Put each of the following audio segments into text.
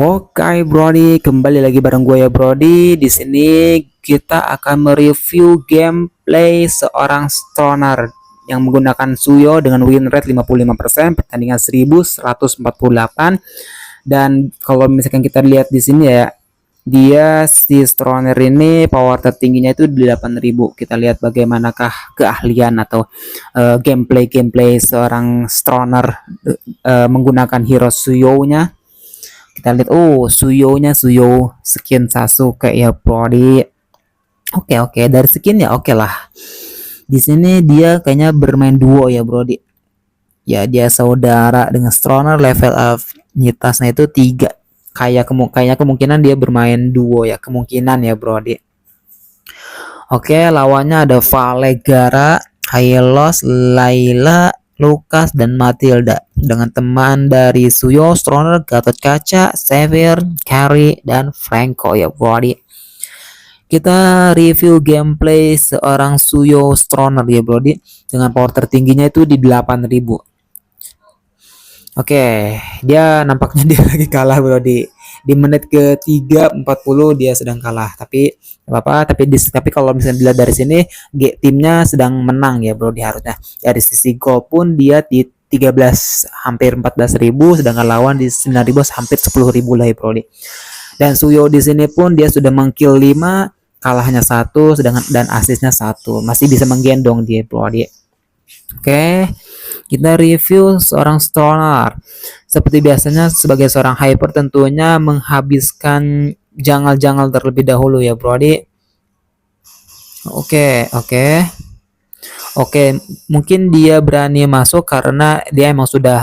Oke, Brody, kembali lagi bareng gue ya, Brody. Di sini kita akan mereview gameplay seorang stoner yang menggunakan Suyo dengan win rate 55%, pertandingan 1148. Dan kalau misalkan kita lihat di sini ya, dia si stoner ini power tertingginya itu 8000. Kita lihat bagaimanakah keahlian atau gameplay seorang stoner menggunakan hero Suyo-nya. Kita lihat, Suyo skin Sasuke ya, Brody. Oke, dari skin ya oke lah. Di sini dia kayaknya bermain duo ya, Brody. Ya, dia saudara dengan Stroner, level up nyitasnya itu 3. Kayaknya kemungkinan dia bermain duo ya, kemungkinan ya, Brody. Oke, lawannya ada Valegara, Hylos, Layla, Lucas, dan Matilda dengan teman dari Suyo, Stroner, Gatot Kaca, Xavier, Carrie, dan Franco ya, Brody. Kita review gameplay seorang Suyo Stroner ya, Brody, dengan power tertingginya itu di 8000. Oke, dia nampaknya dia lagi kalah, Brody. Di menit ke-3:40 dia sedang kalah, tapi apa-apa, tapi kalau misalnya dilihat dari sini timnya sedang menang ya, Brody. Harusnya dari sisi gol pun dia di 13 hampir 14.000, sedangkan lawan di 9.000 hampir 10.000 lah ya, Brody. Dan Suyo di sini pun dia sudah mengkill 5, kalahnya 1, sedangkan dan asisnya 1, masih bisa menggendong dia, Brody. Oke, kita review seorang stoner. Seperti biasanya sebagai seorang hyper tentunya menghabiskan jangal-jangal terlebih dahulu ya, Brody. Oke, mungkin dia berani masuk karena dia emang sudah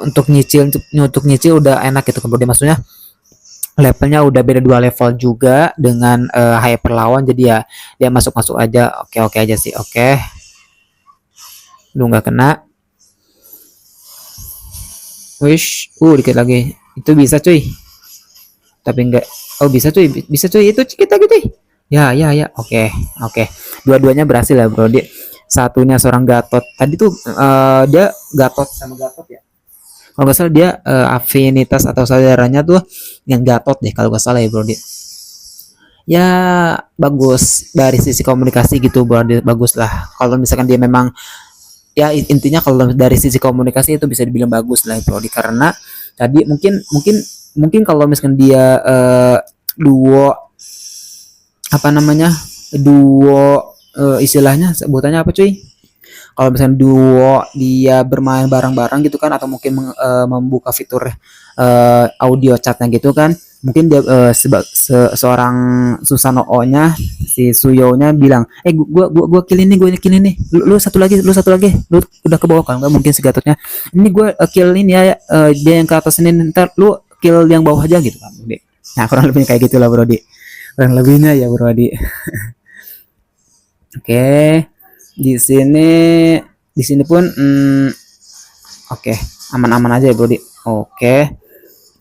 untuk nyicil udah enak gitu, kemudian maksudnya levelnya udah beda 2 level juga dengan hyper lawan, jadi ya dia masuk aja. Oke aja sih. Oke, lu nggak kena. Wish, dikit lagi. Itu bisa cuy. Tapi enggak. Bisa cuy. Itu kita gitu. Ya. Oke. Dua-duanya berhasil ya, Bro. Satunya seorang Gatot. Tadi tuh dia Gatot sama Gatot ya. Kalau nggak salah dia afinitas atau saudaranya tuh yang Gatot deh kalau nggak salah ya, Bro. Ya bagus dari sisi komunikasi gitu, Bro. Bagus lah. Kalau misalkan dia memang ya intinya kalau dari sisi komunikasi itu bisa dibilang bagus lah, Bro, karena tadi mungkin kalau misalkan dia duo istilahnya sebutannya apa cuy, kalau misalkan duo dia bermain bareng-bareng gitu kan, atau mungkin membuka fitur audio chatnya gitu kan, mungkin dia seorang Susanoo-nya si Suyo-nya bilang, gua kill ini, lu satu lagi, lu udah ke bawah kan, nggak mungkin si Gatotnya, ini gua kill ini ya, dia yang ke atas ini, ntar lu kill yang bawah aja gitu kan. Nah, kurang lebihnya kayak gitulah, Brody, kurang lebihnya ya, Brody. Oke, di sini pun oke, aman-aman aja ya, Brody. Oke,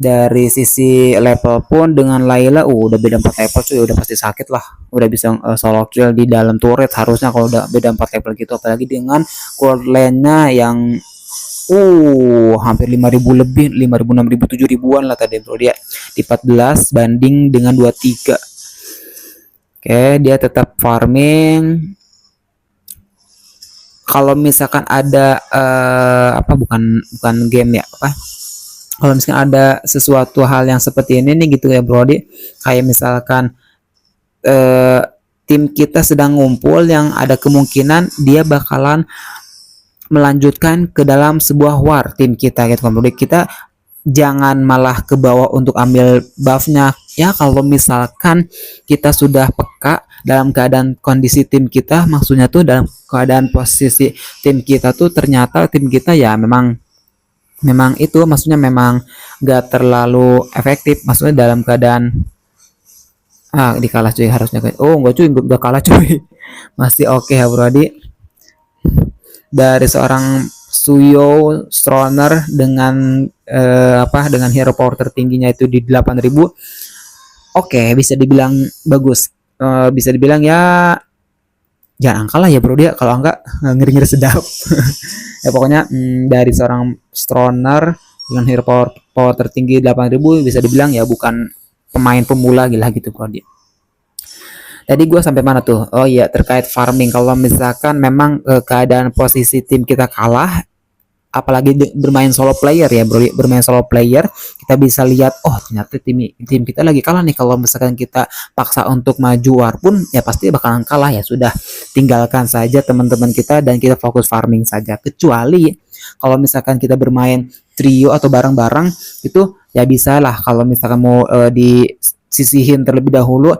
dari sisi level pun dengan Layla udah beda 4 level cuy, udah pasti sakit lah, udah bisa solo kill di dalam turret harusnya kalau udah beda 4 level gitu, apalagi dengan gold lane-nya yang hampir 5.000 lebih, 5.000, 6.000, 7.000-an lah tadi, Bro, dia di 14 banding dengan 23. Oke, dia tetap farming. Kalau misalkan ada bukan game ya, kalau misalkan ada sesuatu hal yang seperti ini nih gitu ya, Brody, kayak misalkan tim kita sedang ngumpul yang ada kemungkinan dia bakalan melanjutkan ke dalam sebuah war tim kita gitu kan, Brody, kita jangan malah ke bawah untuk ambil buffnya ya. Kalau misalkan kita sudah peka dalam keadaan kondisi tim kita, maksudnya tuh dalam keadaan posisi tim kita tuh ternyata tim kita ya memang itu, maksudnya memang gak terlalu efektif, maksudnya dalam keadaan dikalah cuy harusnya. Enggak cuy, gak kalah cuy, masih oke ya, Brody. Dari seorang Suyo Stroner dengan dengan hero power tertingginya itu di 8000. Oke, bisa dibilang bagus, bisa dibilang ya jangan angka lah ya, Bro, dia kalau enggak ngeri-ngeri sedap. Ya pokoknya dari seorang Stroner dengan hero power tertinggi 8000 bisa dibilang ya bukan pemain pemula gila gitu Brody. Tadi gue sampai mana tuh? Oh iya, terkait farming. Kalau misalkan memang keadaan posisi tim kita kalah, apalagi bermain solo player ya bro, bermain solo player, kita bisa lihat oh ternyata tim kita lagi kalah nih. Kalau misalkan kita paksa untuk maju war pun ya pasti bakalan kalah. Ya sudah, tinggalkan saja teman-teman kita dan kita fokus farming saja. Kecuali kalau misalkan kita bermain trio atau bareng-bareng itu ya bisa lah. Kalau misalkan mau disisihin terlebih dahulu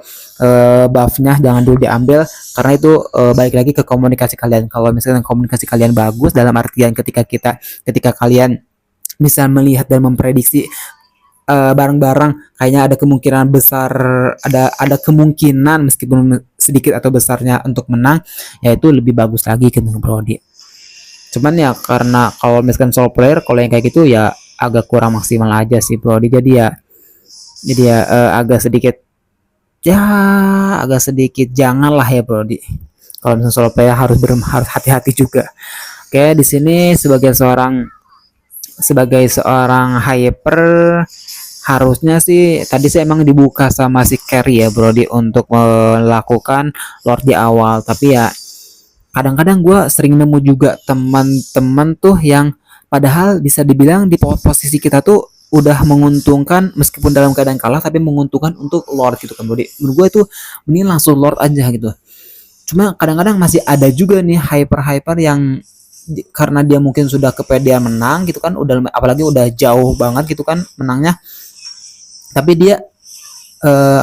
buffnya jangan dulu diambil, karena itu balik lagi ke komunikasi kalian. Kalau misalkan komunikasi kalian bagus dalam artian ketika kalian bisa melihat dan memprediksi bareng-bareng kayaknya ada kemungkinan besar, ada kemungkinan meskipun sedikit atau besarnya untuk menang, ya itu lebih bagus lagi gitu Brody. Cuman ya karena kalau misalkan solo player kalau yang kayak gitu ya agak kurang maksimal aja sih Brody. Jadi ya agak sedikit janganlah ya Brody. Kalau misalnya solo player harus hati-hati juga. Oke, di sini sebagai seorang hyper harusnya sih tadi sih emang dibuka sama si carry ya Brody untuk melakukan lord di awal, tapi ya kadang-kadang gue sering nemu juga teman-teman tuh yang padahal bisa dibilang di posisi kita tuh udah menguntungkan meskipun dalam keadaan kalah, tapi menguntungkan untuk lord gitu kan Brody. Menurut gue itu mending langsung lord aja gitu. Cuma kadang-kadang masih ada juga nih hyper yang karena dia mungkin sudah kepedean menang gitu kan, udah apalagi udah jauh banget gitu kan menangnya, tapi dia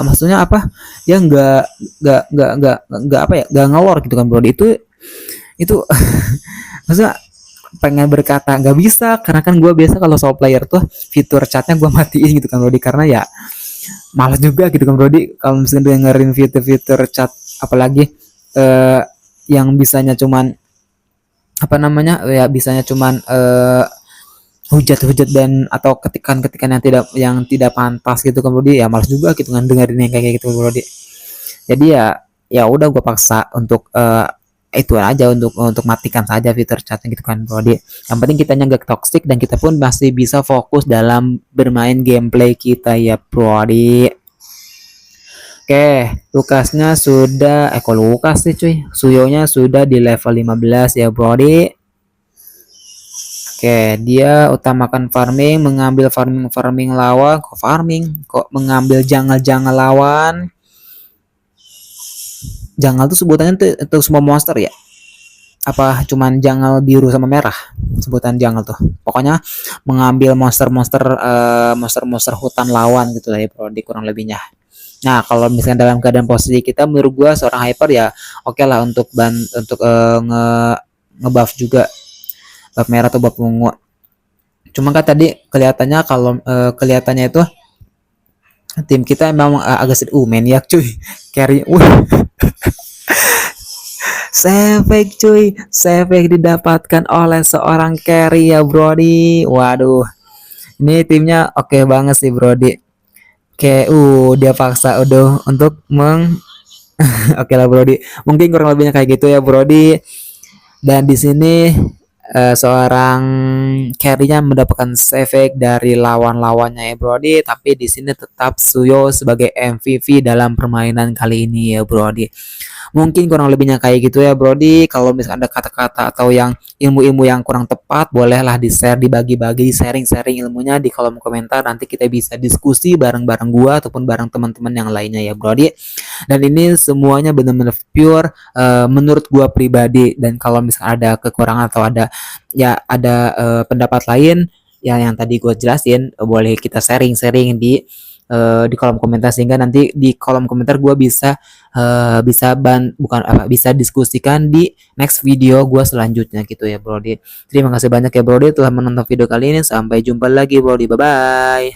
maksudnya apa, dia nggak apa ya, nggak ngelor gitu kan Brody. Itu maksudnya pengen berkata nggak bisa, karena kan gue biasa kalau solo player tuh fitur chatnya gue matiin gitu kan Brody, karena ya malas juga gitu kan Brody kalau misalnya dengerin fitur chat, apalagi yang bisanya cuman apa namanya ya, bisanya cuman hujat-hujat dan atau ketikan-ketikan yang tidak pantas gitu kan Brody, ya malas juga gitu kan dengerin yang kayak gitu Brody. Jadi ya udah gue paksa untuk itu aja, untuk matikan saja fitur chatnya gitu kan Brody. Yang penting kitanya nggak toxic dan kita pun masih bisa fokus dalam bermain gameplay kita ya Brody. Oke, Lukasnya sudah kok Lukas sih cuy, Suyonya sudah di level 15 ya Brody. Oke, dia utamakan farming, mengambil farming lawan, kok mengambil jungle lawan. Jungle tuh sebutannya tuh untuk semua monster ya? Apa cuman jungle biru sama merah sebutan jungle tuh? Pokoknya mengambil monster-monster hutan lawan gitu lah ya Brody, kurang lebihnya. Nah, kalau misalnya dalam keadaan posisi kita, menurut gua seorang hyper ya oke lah untuk ngebuff juga buff merah atau buff ungu. Cuma kan tadi kelihatannya kalau kelihatannya itu tim kita memang agak sedikit maniak cuy, carry Savage cuy, Savage didapatkan oleh seorang carry ya Brody. Waduh, ini timnya oke banget sih Brody. Kayak dia paksa udah untuk oke lah Brody. Mungkin kurang lebihnya kayak gitu ya Brody. Dan di sini seorang carry-nya mendapatkan savage dari lawan-lawannya ya Brody, tapi di sini tetap Suyo sebagai MVP dalam permainan kali ini ya Brody. Mungkin kurang lebihnya kayak gitu ya Brody. Kalau misalnya ada kata-kata atau yang ilmu-ilmu yang kurang tepat, bolehlah di-share, dibagi-bagi, sharing-sharing ilmunya di kolom komentar. Nanti kita bisa diskusi bareng-bareng gua ataupun bareng teman-teman yang lainnya ya Brody. Dan ini semuanya benar-benar pure menurut gua pribadi, dan kalau misalnya ada kekurangan atau ada pendapat lain ya yang tadi gue jelasin, boleh kita sharing-sharing di kolom komentar, sehingga nanti di kolom komentar gue bisa bisa diskusikan di next video gue selanjutnya gitu ya Brody. Terima kasih banyak ya Brody telah menonton video kali ini. Sampai jumpa lagi Brody, bye bye.